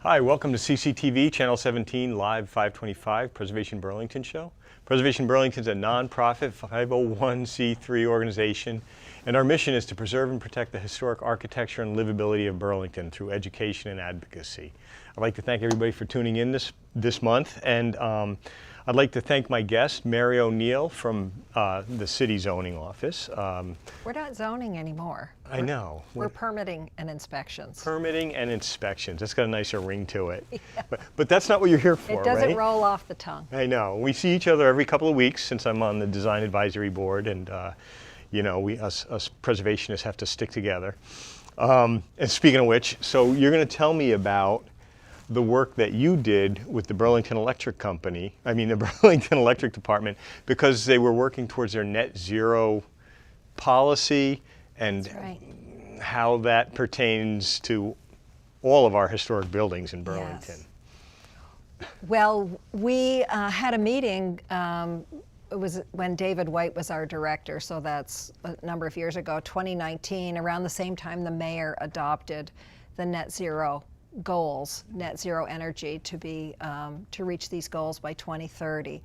Hi, welcome to CCTV, Channel 17, Live 525, Preservation Burlington Show. Preservation Burlington is a nonprofit 501c3 organization, and our mission is to preserve and protect the historic architecture and livability of Burlington through education and advocacy. I'd like to thank everybody for tuning in this month, and I'd like to thank my guest, Mary O'Neill from the City Zoning Office. We're not zoning anymore. I know. We're permitting and inspections. Permitting and inspections. That's got a nicer ring to it. Yeah. But that's not what you're here for, It doesn't right? roll off the tongue. I know. We see each other every couple of weeks since I'm on the Design Advisory Board, and you know, us preservationists have to stick together. And speaking of which, so you're going to tell me about the work that you did with the Burlington Electric Company, the Burlington Electric Department, because they were working towards their net zero policy and how that pertains to all of our historic buildings in Burlington. Yes. Well, we had a meeting, it was when David White was our director, so that's a number of years ago, 2019, around the same time the mayor adopted the net zero goals, net zero energy to reach these goals by 2030.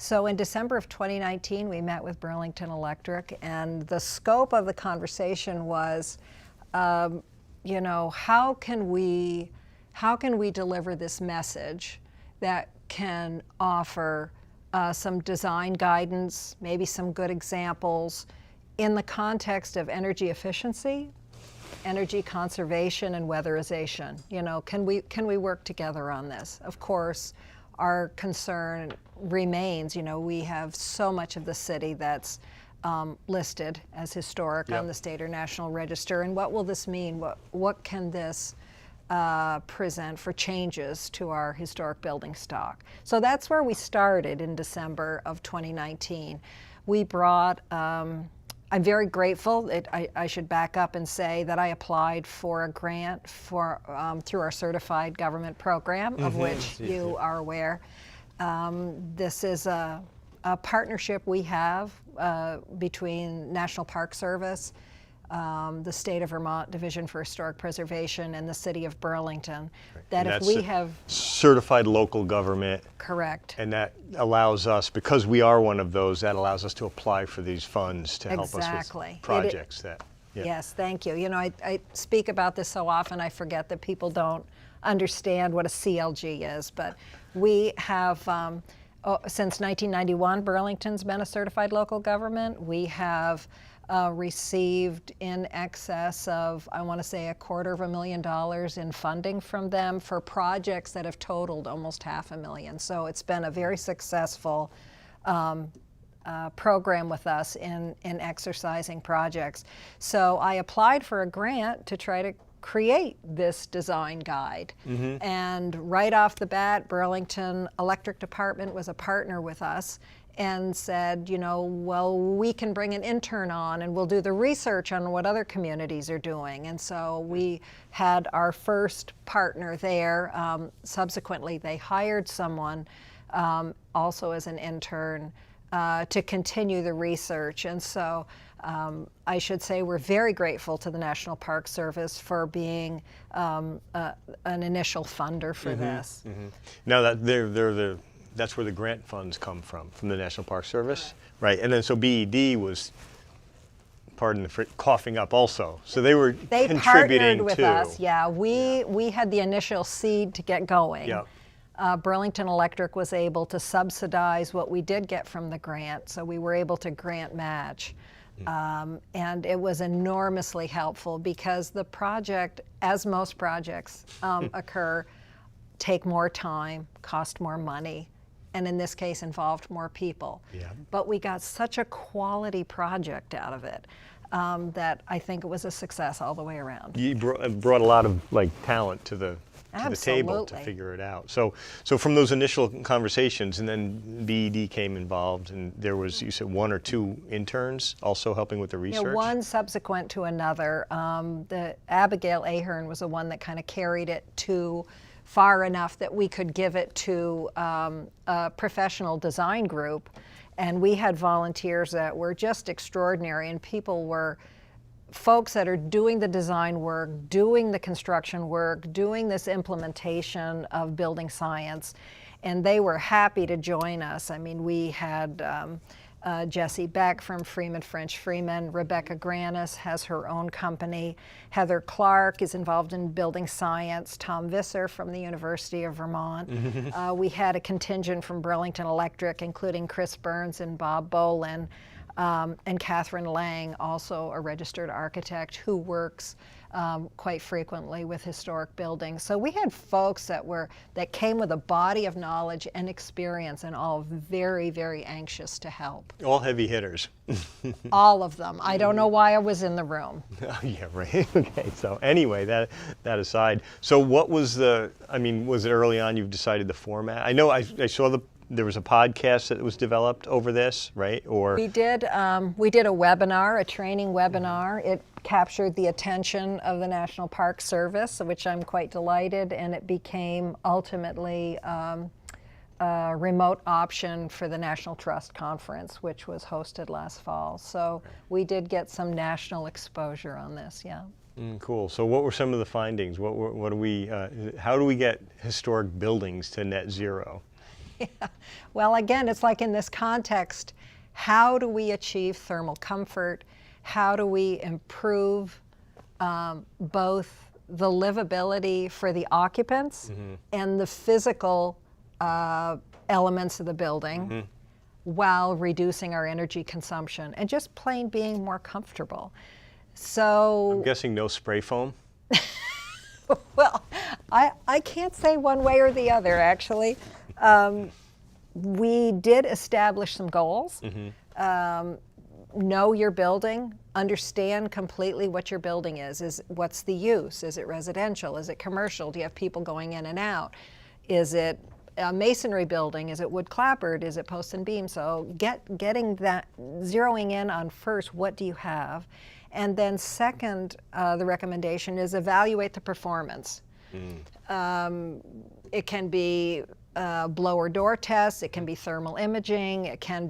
So in December of 2019, we met with Burlington Electric, and the scope of the conversation was, you know, how can we deliver this message that can offer some design guidance, maybe some good examples in the context of energy efficiency, energy conservation, and weatherization. You know, can we work together on this? Of course, our concern remains, you know, we have so much of the city that's listed as historic on the state or national register, and what will this mean? What can this present for changes to our historic building stock? So that's where we started in December of 2019. We brought, I'm very grateful. I should back up and say that I applied for a grant for through our certified government program, of which you are aware. This is a partnership we have between National Park Service, the State of Vermont Division for Historic Preservation, and the City of Burlington. That if we have certified local government. Correct. And that allows us, because we are one of those, that allows us to apply for these funds to help us with projects. Yes, thank you. You know, I speak about this so often, I forget that people don't understand what a CLG is, but we have, since 1991, Burlington's been a certified local government. We have received in excess of, I want to say, $250,000 in funding from them for projects that have totaled almost $500,000. So it's been a very successful program with us in exercising projects. So I applied for a grant to try to create this design guide. And right off the bat, Burlington Electric Department was a partner with us and said, you know, well, we can bring an intern on and we'll do the research on what other communities are doing. And so we had our first partner there. Subsequently, they hired someone also as an intern to continue the research. And so I should say we're very grateful to the National Park Service for being an initial funder for this. Now that that's where the grant funds come from the National Park Service, right? And then so BED was, pardon the coughing up also. So they contributing partnered with us. Yeah, we had the initial seed to get going. Burlington Electric was able to subsidize what we did get from the grant, so we were able to grant match. And it was enormously helpful because the project, as most projects occur, take more time, cost more money, and in this case involved more people. But we got such a quality project out of it that I think it was a success all the way around. You brought a lot of talent to the table to figure it out. So from those initial conversations, and then BED came involved, and there was, you said, 1 or 2 interns also helping with the research? You know, one subsequent to another. The Abigail Ahern was the one that kind of carried it to far enough that we could give it to a professional design group. And we had volunteers that were just extraordinary, and people were folks that are doing the design work, doing the construction work, doing this implementation of building science, and they were happy to join us. I mean, we had Jessie Beck from Freeman French Freeman. Rebecca Granis has her own company. Heather Clark is involved in building science. Tom Visser from the University of Vermont. We had a contingent from Burlington Electric, including Chris Burns and Bob Bolin. And Catherine Lang, also a registered architect who works quite frequently with historic buildings. So we had folks that came with a body of knowledge and experience, and all very, very anxious to help. All heavy hitters. All of them. I don't know why I was in the room. Oh, yeah, right. Okay. So anyway, that aside, so what was was it early on you've decided the format? I know I saw there was a podcast that was developed over this, right? Or we did a webinar, a training webinar. It captured the attention of the National Park Service, which I'm quite delighted, and it became ultimately a remote option for the National Trust Conference, which was hosted last fall. So we did get some national exposure on this, yeah. Cool. So what were some of the findings? How do we get historic buildings to net zero? Yeah. Well, again, it's like in this context, how do we achieve thermal comfort? How do we improve both the livability for the occupants and the physical elements of the building while reducing our energy consumption and just plain being more comfortable? So I'm guessing no spray foam? Well, I can't say one way or the other, actually. We did establish some goals. Know your building, understand completely what your building is. What's the use? Is it residential? Is it commercial? Do you have people going in and out? Is it a masonry building? Is it wood clapboard? Is it post and beam? So getting that, zeroing in on first, what do you have? And then second, the recommendation is evaluate the performance. It can be blower door tests, it can be thermal imaging, it can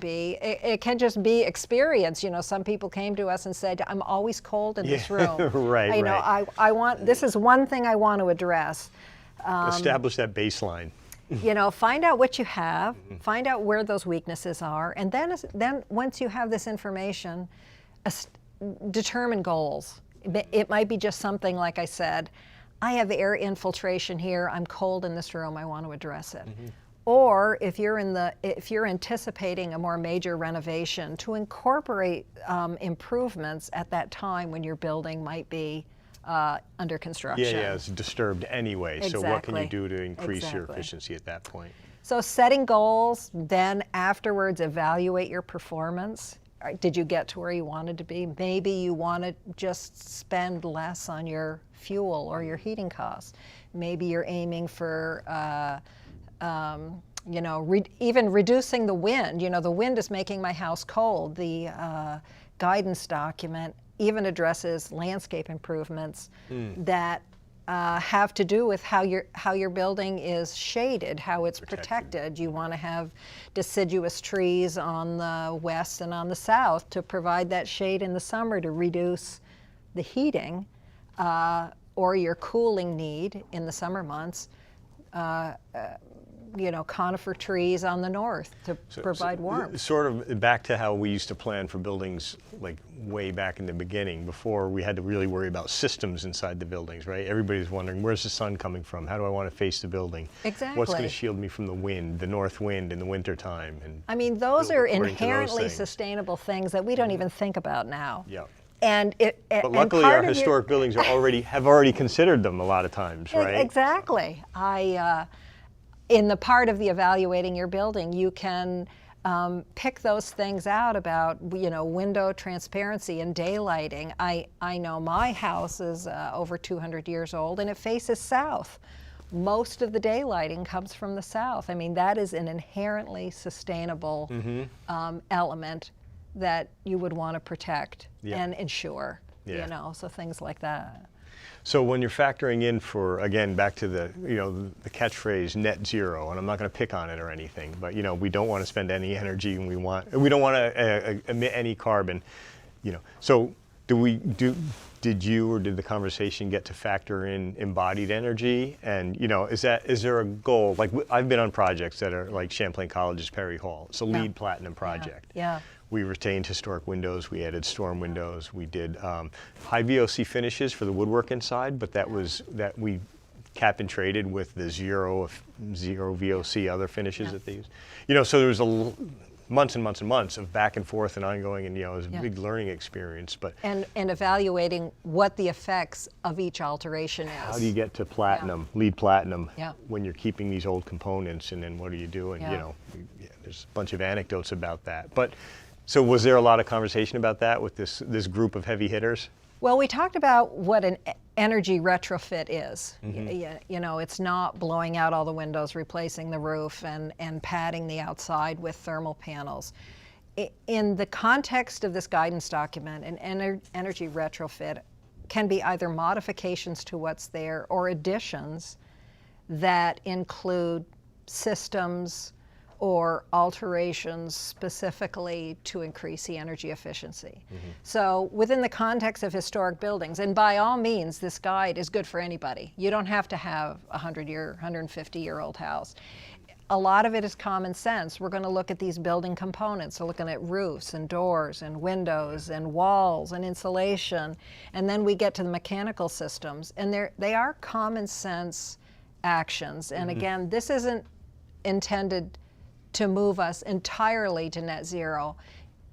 just be experience. You know, some people came to us and said, I'm always cold in this room. Right, you know, I want, this is one thing I want to address. Establish that baseline. You know, find out what you have, find out where those weaknesses are, and then once you have this information, determine goals. It might be just something like I said, I have air infiltration here, I'm cold in this room, I want to address it. Or if you're anticipating a more major renovation, to incorporate improvements at that time when your building might be under construction. Yeah, it's disturbed anyway. Exactly. So what can you do to increase your efficiency at that point? So setting goals, then afterwards evaluate your performance. Did you get to where you wanted to be? Maybe you want to just spend less on your fuel or your heating costs. Maybe you're aiming for, you know, even reducing the wind. You know, the wind is making my house cold. The guidance document even addresses landscape improvements that have to do with how your building is shaded, how it's protected. You want to have deciduous trees on the west and on the south to provide that shade in the summer to reduce the heating or your cooling need in the summer months. You know, conifer trees on the north to provide warmth. Sort of back to how we used to plan for buildings like way back in the beginning, before we had to really worry about systems inside the buildings, right? Everybody's wondering, where's the sun coming from? How do I want to face the building? Exactly. What's going to shield me from the wind, the north wind in the wintertime? And I mean, those are inherently sustainable things that we don't even think about now. Yeah. But luckily, our historic buildings have already considered them a lot of times, right? Exactly. In the part of the evaluating your building, you can pick those things out about, you know, window transparency and daylighting. I know my house is over 200 years old and it faces south. Most of the daylighting comes from the south. I mean, that is an inherently sustainable element that you would want to protect and ensure, you know, so things like that. So when you're factoring in for, again, back to the, you know, the catchphrase net zero, and I'm not going to pick on it or anything, but, you know, we don't want to spend any energy and we don't want to emit any carbon, you know. So Did you or did the conversation get to factor in embodied energy? And is there a goal? Like I've been on projects that are like Champlain College's Perry Hall. It's a LEED Platinum project. Yeah. We retained historic windows. We added storm windows. We did high VOC finishes for the woodwork inside, but that we cap and traded with the zero VOC other finishes that they use. So there was months and months and months of back and forth and ongoing, and it was a big learning experience. But and evaluating what the effects of each alteration is. How do you get to platinum, LEED platinum, Yeah. when you're keeping these old components, and then what do you do? And there's a bunch of anecdotes about that. But so was there a lot of conversation about that with this group of heavy hitters? Well, we talked about what an energy retrofit is. It's not blowing out all the windows, replacing the roof, and padding the outside with thermal panels. In the context of this guidance document, an energy retrofit can be either modifications to what's there or additions that include systems or alterations specifically to increase the energy efficiency. So within the context of historic buildings, and by all means, this guide is good for anybody. You don't have to have a 150-year-old house. A lot of it is common sense. We're going to look at these building components. We're looking at roofs and doors and windows and walls and insulation. And then we get to the mechanical systems. And they are common sense actions. And again, this isn't intended to move us entirely to net zero.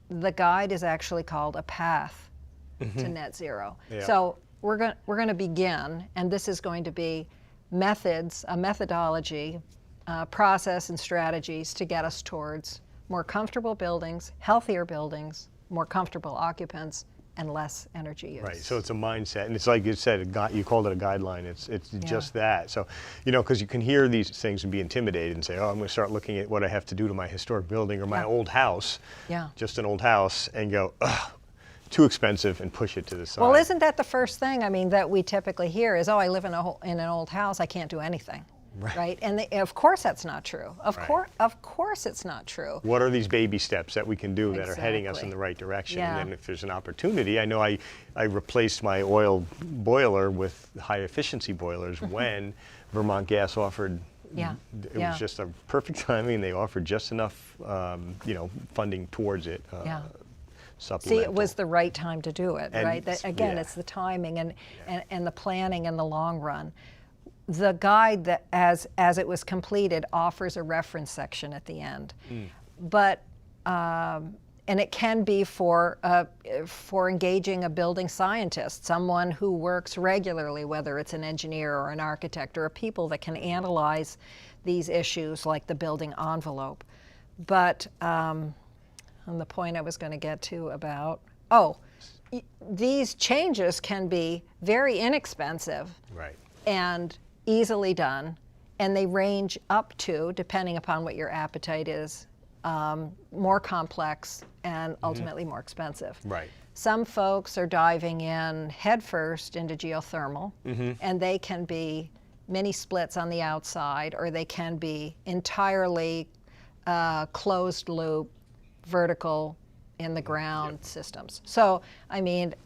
The guide is actually called a path to net zero. So we're going to begin, and this is going to be methods, a methodology, process and strategies to get us towards more comfortable buildings, healthier buildings, more comfortable occupants, and less energy use. Right, so it's a mindset, and it's like you said, you called it a guideline. It's just that. So, because you can hear these things and be intimidated and say, oh, I'm going to start looking at what I have to do to my historic building or my old house, just an old house, and go, ugh, too expensive, and push it to the side. Well, isn't that the first thing, that we typically hear is, oh, I live in an old house, I can't do anything. Right? And of course that's not true. Of course it's not true. What are these baby steps that we can do that are heading us in the right direction? And then if there's an opportunity, I know I replaced my oil boiler with high efficiency boilers when Vermont Gas offered, it was just a perfect timing. They offered just enough, funding towards it. See, it was the right time to do it, right? Again, it's the timing and the planning in the long run. The guide, that as it was completed, offers a reference section at the end, but and it can be for engaging a building scientist, someone who works regularly, whether it's an engineer or an architect or people that can analyze these issues like the building envelope. But on the point I was going to get to about these changes can be very inexpensive, and easily done, and they range up to, depending upon what your appetite is, more complex and ultimately more expensive. Some folks are diving in headfirst into geothermal, and they can be mini splits on the outside, or they can be entirely closed loop, vertical in the ground systems. So,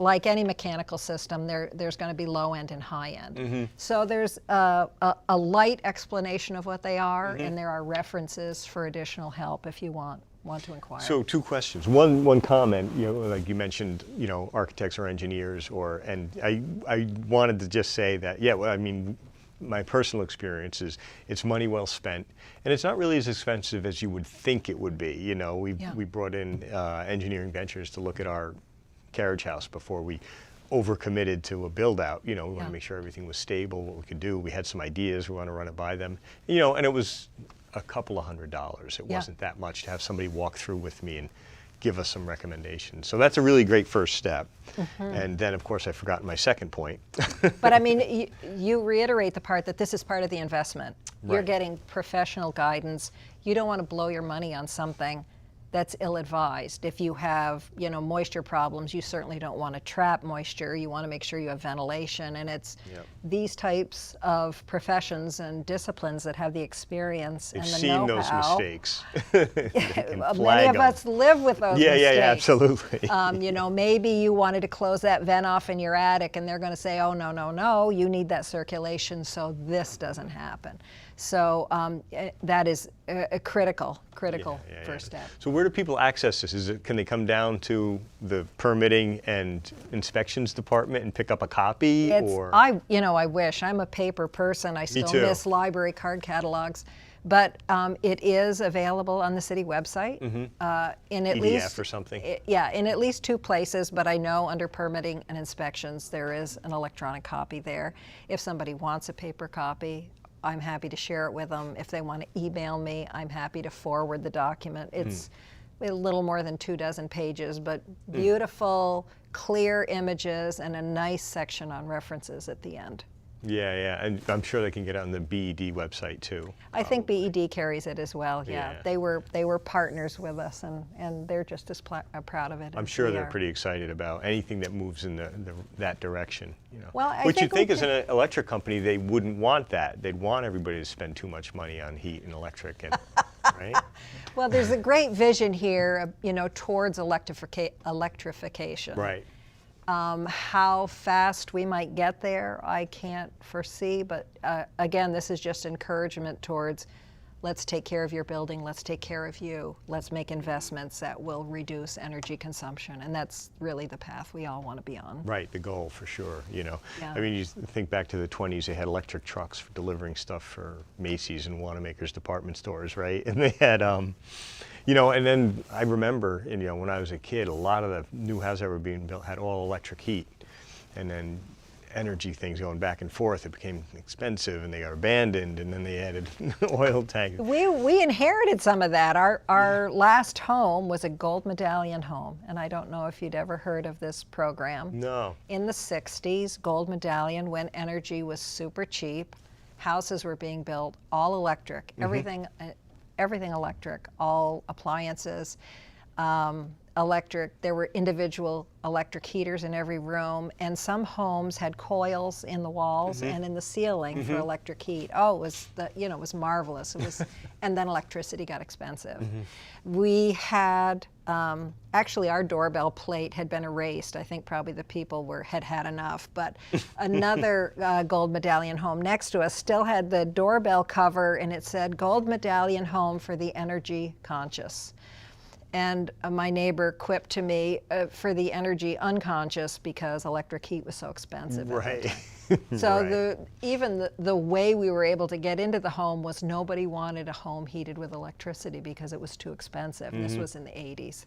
like any mechanical system, there's going to be low end and high end. So there's a light explanation of what they are, and there are references for additional help if you want to inquire. So two questions. One comment, like you mentioned, architects or engineers, and I wanted to just say that, my personal experience is it's money well spent, and it's not really as expensive as you would think it would be. We brought in engineering ventures to look at our carriage house before we overcommitted to a build out. We want to make sure everything was stable, what we could do. We had some ideas, we want to run it by them, and it was a couple of $100s. It wasn't that much to have somebody walk through with me and give us some recommendations. So that's a really great first step. And then, of course, I've forgotten my second point. But you reiterate the part that this is part of the investment. You're getting professional guidance. You don't want to blow your money on something that's ill-advised. If you have, moisture problems, you certainly don't want to trap moisture. You want to make sure you have ventilation, and it's these types of professions and disciplines that have the experience and the know-how. They've seen those mistakes. Many of us live with those mistakes. Yeah, absolutely. Maybe you wanted to close that vent off in your attic, and they're going to say, oh, no, you need that circulation so this doesn't happen. So that is a critical first step. So where do people access this? Can they come down to the permitting and inspections department and pick up a copy? I wish. I'm a paper person. I still miss library card catalogs. But it is available on the city website in at PDF least or something. In at least 2 places. But I know under permitting and inspections there is an electronic copy there. If somebody wants a paper copy, I'm happy to share it with them. If they want to email me, I'm happy to forward the document. It's a little more than 24 pages, but beautiful, clear images and a nice section on references at the end. Yeah, and I'm sure they can get it on the BED website too. I think BED carries it as well. Yeah. They were partners with us, and they're just as proud of it. I'm sure they're pretty excited about anything that moves in that direction. Well, which you'd think as an electric company they wouldn't want that. They'd want everybody to spend too much money on heat and electric, and right? Well, there's a great vision here, towards electrification. Right. How fast we might get there, I can't foresee, but again, this is just encouragement towards let's take care of your building, let's take care of you, let's make investments that will reduce energy consumption, and that's really the path we all want to be on. Right, the goal for sure, Yeah. I mean, you think back to the 20s, they had electric trucks for delivering stuff for Macy's and Wanamaker's department stores, right? And they had, and then I remember, when I was a kid, a lot of the new houses that were being built had all electric heat. And then energy things going back and forth, it became expensive and they got abandoned, and then they added oil tanks. We inherited some of that. Our last home was a gold medallion home, and I don't know if you'd ever heard of this program. No. In the 60s, gold medallion, when energy was super cheap, houses were being built all electric, everything electric, all appliances, electric. There were individual electric heaters in every room, and some homes had coils in the walls and in the ceiling for electric heat. Oh, it was marvelous. It was, and then electricity got expensive. We had actually our doorbell plate had been erased. I think probably the people had enough, but another gold medallion home next to us still had the doorbell cover, and it said "Gold Medallion Home for the Energy Conscious." And my neighbor quipped to me, for the energy unconscious, because electric heat was so expensive. Right. So even the way we were able to get into the home was nobody wanted a home heated with electricity because it was too expensive. And this was in the 80s.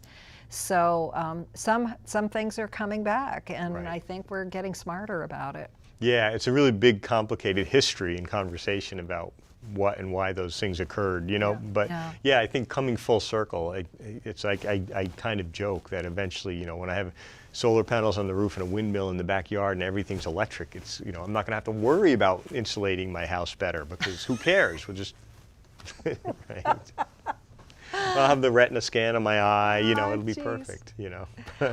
So some things are coming back, and I think we're getting smarter about it. Yeah, it's a really big, complicated history and conversation about what and why those things occurred, but I think coming full circle, it's like I kind of joke that eventually, when I have solar panels on the roof and a windmill in the backyard and everything's electric, it's, I'm not gonna have to worry about insulating my house better, because who cares? We'll just, right? I'll have the retina scan on my eye, it'll be perfect,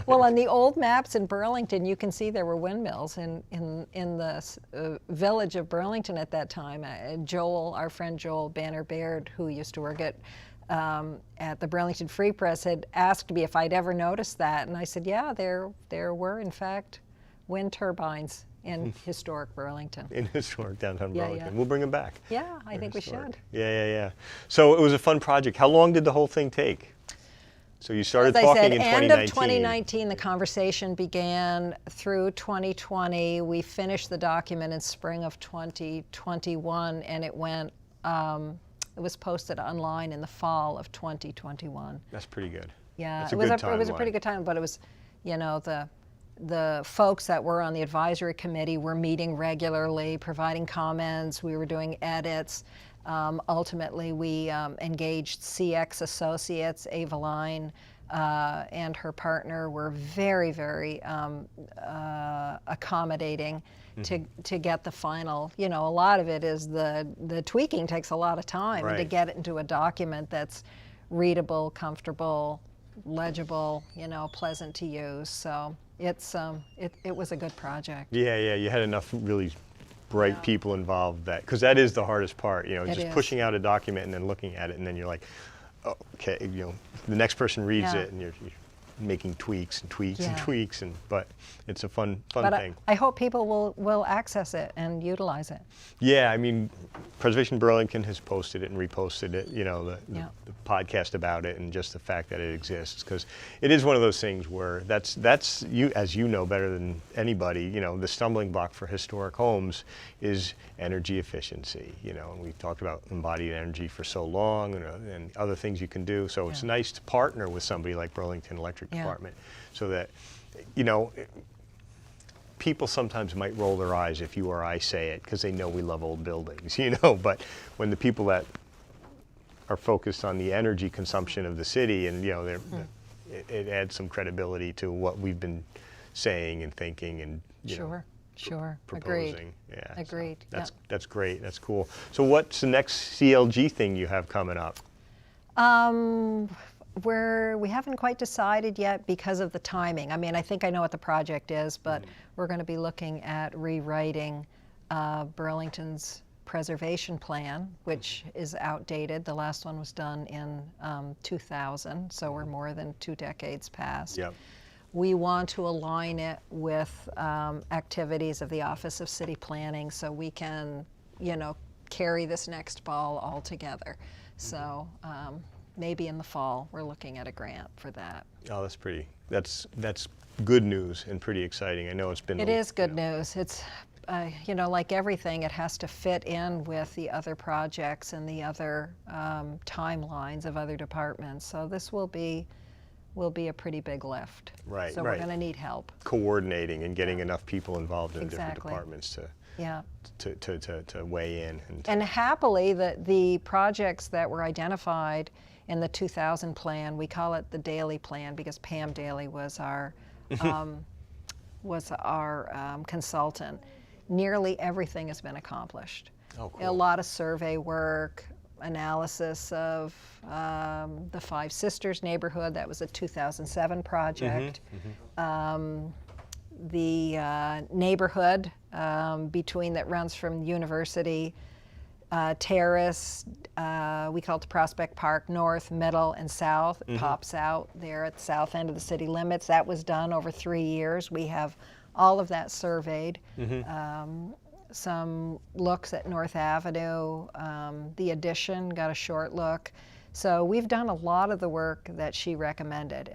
Well, on the old maps in Burlington, you can see there were windmills in the village of Burlington at that time. Our friend Joel Banner Baird, who used to work at the Burlington Free Press, had asked me if I'd ever noticed that, and I said, yeah, there were in fact wind turbines in historic Burlington. In historic downtown Burlington. Yeah. We'll bring them back. Yeah, I think we should. Yeah. So it was a fun project. How long did the whole thing take? So you started talking in 2019. End of 2019, the conversation began through 2020. We finished the document in spring of 2021, and it went, it was posted online in the fall of 2021. That's pretty good. Yeah, it was a pretty good time, but it was, the folks that were on the advisory committee were meeting regularly, providing comments. We were doing edits. Ultimately, we engaged CX Associates, Avaline, and her partner were very, very accommodating to get the final. A lot of it is the tweaking takes a lot of time, and to get it into a document that's readable, comfortable, legible, pleasant to use. So it was a good project. Yeah, you had enough really bright people involved because that is the hardest part, It just is. pushing out a document and then looking at it and then you're like, oh, okay, the next person reads Yeah. it and you're making tweaks and tweaks and Yeah. tweaks, but it's a fun But thing. I hope people will access it and utilize it. Yeah, I mean, Preservation Burlington has posted it and reposted it, Yeah. the podcast about it, and just the fact that it exists, because it is one of those things where that's you, as you know better than anybody, the stumbling block for historic homes is energy efficiency, and we've talked about embodied energy for so long, and other things you can do. So it's Yeah. nice to partner with somebody like Burlington Electric Yeah. Department, so that, people sometimes might roll their eyes if you or I say it because they know we love old buildings, but when the people that are focused on the energy consumption of the city and, it adds some credibility to what we've been saying and thinking and, Sure. proposing. Agreed. Yeah, Agreed. So that's great. That's cool. So what's the next CLG thing you have coming up? We haven't quite decided yet because of the timing. I mean, I think I know what the project is, but we're going to be looking at rewriting Burlington's preservation plan, which is outdated. The last one was done in 2000, so we're more than 2 decades past. Yep. We want to align it with activities of the Office of City Planning so we can, carry this next ball all together. So maybe in the fall we're looking at a grant for that. Oh, that's good news and pretty exciting. I know it's been. It is good news. It's, like everything, it has to fit in with the other projects and the other timelines of other departments. So this will be a pretty big lift. Right, So right. we're going to need help. Coordinating and getting enough people involved in different Exactly. departments Yeah. to weigh in. And happily, the projects that were identified in the 2000 plan, we call it the Daly plan because Pam Daly was our consultant. Nearly everything has been accomplished. Oh, cool. A lot of survey work, analysis of the Five Sisters neighborhood. That was a 2007 project. The neighborhood between that runs from University Terrace, we call it the Prospect Park, north, middle, and south. It pops out there at the south end of the city limits. That was done over 3 years. We have all of that surveyed. Some looks at North Avenue. The addition got a short look. So we've done a lot of the work that she recommended.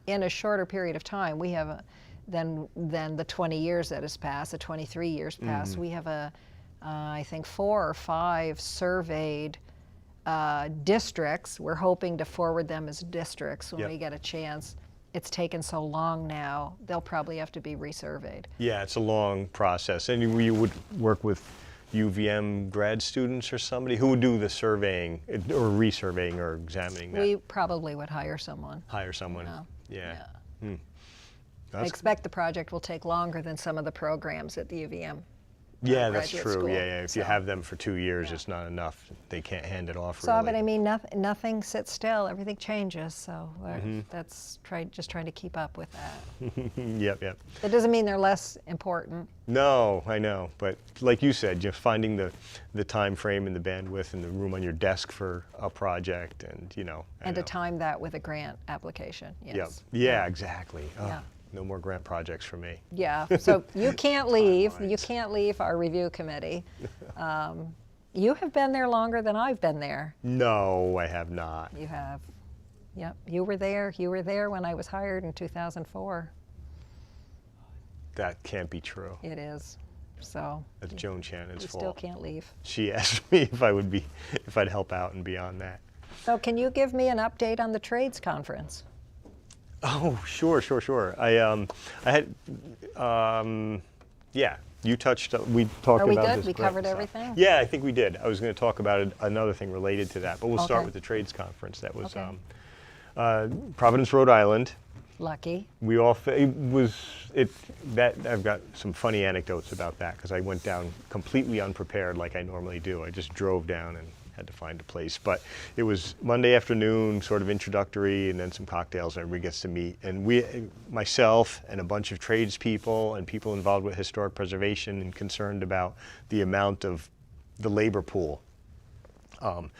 In a shorter period of time, we have than the 20 years that has passed, the 23 years passed. We have I think 4 or 5 surveyed districts. We're hoping to forward them as districts when we get a chance. It's taken so long now, they'll probably have to be resurveyed. Yeah, it's a long process. And you would work with UVM grad students or somebody who would do the surveying or resurveying or examining that? We probably would hire someone. Hire someone. Yeah. I expect the project will take longer than some of the programs at the UVM. Yeah, that's graduate true. school. Yeah. If you have them for 2 years, it's not enough. They can't hand it off. So, really. but I mean, nothing sits still. Everything changes. So that's just trying to keep up with that. Yep. That doesn't mean they're less important. No, I know. But like you said, just finding the time frame and the bandwidth and the room on your desk for a project, and And to time that with a grant application. Yep. Yes. Yeah, exactly. Yeah. No more grant projects for me. Yeah. So you can't leave. You can't leave our review committee. You have been there longer than I've been there. No, I have not. You have. Yep. You were there. You were there when I was hired in 2004. That can't be true. It is. So. That's Joan Shannon's You fault. still can't leave. She asked me if I'd help out and be on that. So can you give me an update on the trades conference? Oh, sure. I had, yeah. We talked Are we about good? this. We grant covered stuff. everything? Yeah, I think we did. I was going to talk about another thing related to that, but we'll start Okay. with the trades conference. That was Okay. Providence, Rhode Island. Lucky. We all I've got some funny anecdotes about that because I went down completely unprepared like I normally do. I just drove down and had to find a place. But it was Monday afternoon, sort of introductory, and then some cocktails, and everybody gets to meet. And myself and a bunch of tradespeople and people involved with historic preservation and concerned about the amount of the labor pool.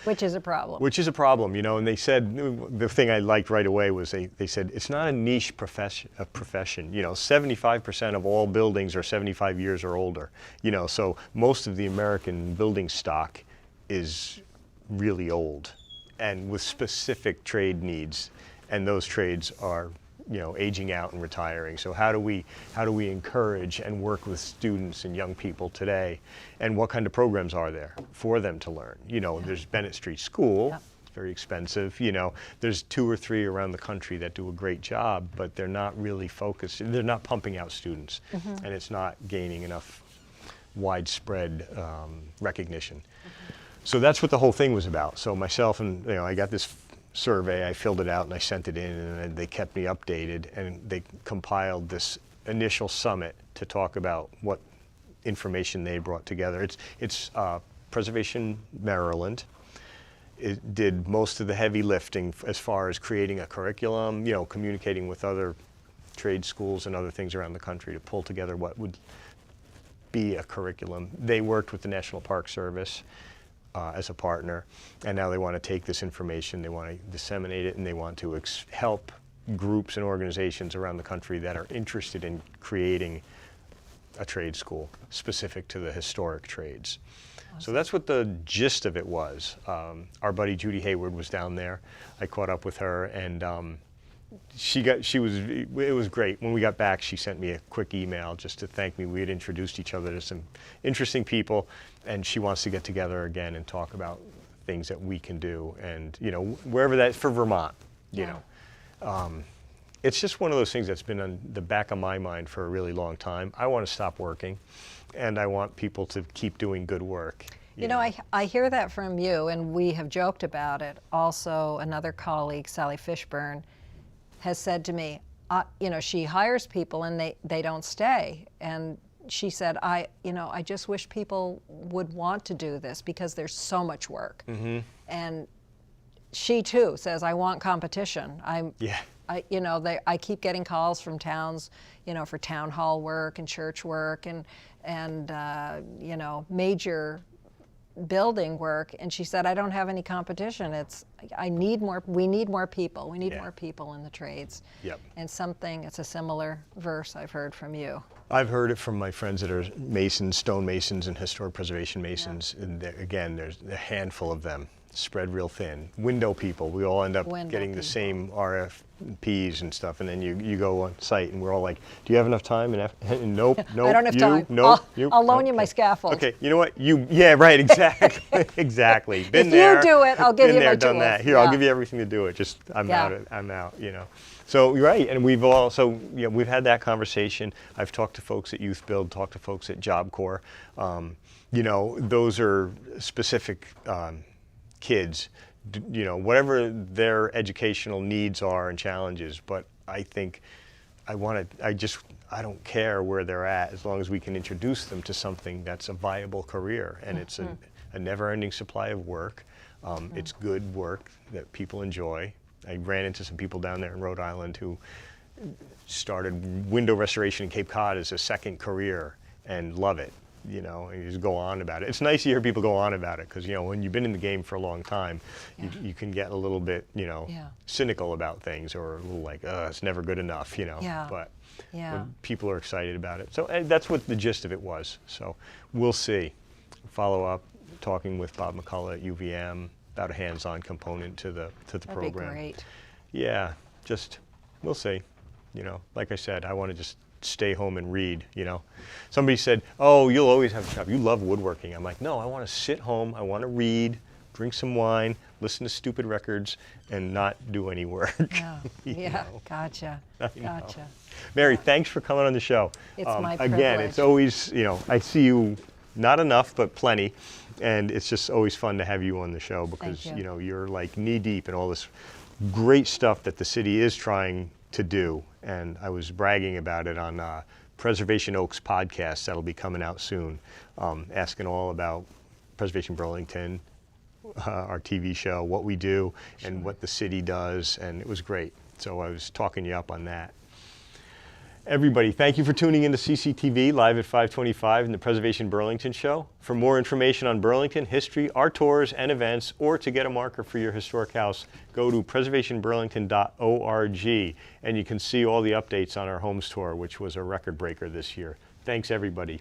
Which is a problem. Which is a problem, you know, and they said, the thing I liked right away was they said, it's not a niche profession, you know, 75% of all buildings are 75 years or older, you know, so most of the American building stock is really old and with specific trade needs, and those trades are, you know, aging out and retiring. So how do we encourage and work with students and young people today, and what kind of programs are there for them to learn? You know, there's Bennett Street School, it's very expensive. You know, there's 2 or 3 around the country that do a great job, but they're not really focused. They're not pumping out students, and it's not gaining enough widespread recognition. So that's what the whole thing was about. So myself and, you know, I got this survey, I filled it out and I sent it in, and they kept me updated, and they compiled this initial summit to talk about what information they brought together. It's Preservation Maryland. It did most of the heavy lifting as far as creating a curriculum, you know, communicating with other trade schools and other things around the country to pull together what would be a curriculum. They worked with the National Park Service as a partner, and now they want to take this information, they want to disseminate it, and they want to help groups and organizations around the country that are interested in creating a trade school specific to the historic trades. Awesome. So that's what the gist of it was. Our buddy Judy Hayward was down there. I caught up with her, and it was great. When we got back, she sent me a quick email just to thank me. We had introduced each other to some interesting people, and she wants to get together again and talk about things that we can do, and, you know, wherever that, for Vermont, you know. It's just one of those things that's been on the back of my mind for a really long time. I want to stop working, and I want people to keep doing good work. You know, I hear that from you, and we have joked about it. Also, another colleague, Sally Fishburne, has said to me, you know, she hires people and they don't stay. And she said, I just wish people would want to do this because there's so much work. And she too says, I want competition. I keep getting calls from towns, you know, for town hall work and church work and you know, major building work, and she said, I don't have any competition. We need more people. We need more people in the trades. And it's a similar verse I've heard from you. I've heard it from my friends that are masons, stone masons, and historic preservation masons. And again, there's a handful of them, spread real thin. Window people, we all end up getting the same RFPs and stuff, and then you go on site, and we're all like, do you have enough time? And nope, I don't have time. Nope, I'll loan you my scaffold. Okay, you know what? Yeah, right, exactly, exactly. Been if there. You do it, I'll give you my done tools. that. Here, I'll give you everything to do it. Just I'm out. You know. So you're right, and we've had that conversation. I've talked to folks at Youth Build, talked to folks at Job Corps. You know, those are specific kids, you know, whatever their educational needs are and challenges. But I think I don't care where they're at as long as we can introduce them to something that's a viable career, and it's a never-ending supply of work. It's good work that people enjoy. I ran into some people down there in Rhode Island who started window restoration in Cape Cod as a second career and love it, you know, and you just go on about it. It's nice to hear people go on about it because, you know, when you've been in the game for a long time, you can get a little bit, you know, cynical about things, or a little like, it's never good enough, you know. But when people are excited about it. So that's what the gist of it was. So we'll see. Follow up, talking with Bob McCullough at UVM about a hands-on component to the program. That'd be great. Yeah, just we'll see. You know, like I said, I want to just stay home and read, you know. Somebody said, oh, you'll always have a job. You love woodworking. I'm like, no, I want to sit home. I want to read, drink some wine, listen to stupid records, and not do any work. Yeah, gotcha. Mary, thanks for coming on the show. It's my privilege. Again, it's always, you know, I see you not enough, but plenty. And it's just always fun to have you on the show because, you know, you're like knee deep in all this great stuff that the city is trying to do. And I was bragging about it on Preservation Oaks podcast that'll be coming out soon, asking all about Preservation Burlington, our TV show, what we do and what the city does, and it was great. So I was talking you up on that. Everybody, thank you for tuning into CCTV live at 525 in the Preservation Burlington show. For more information on Burlington history, our tours and events, or to get a marker for your historic house, go to preservationburlington.org, and you can see all the updates on our homes tour, which was a record breaker this year. Thanks, everybody.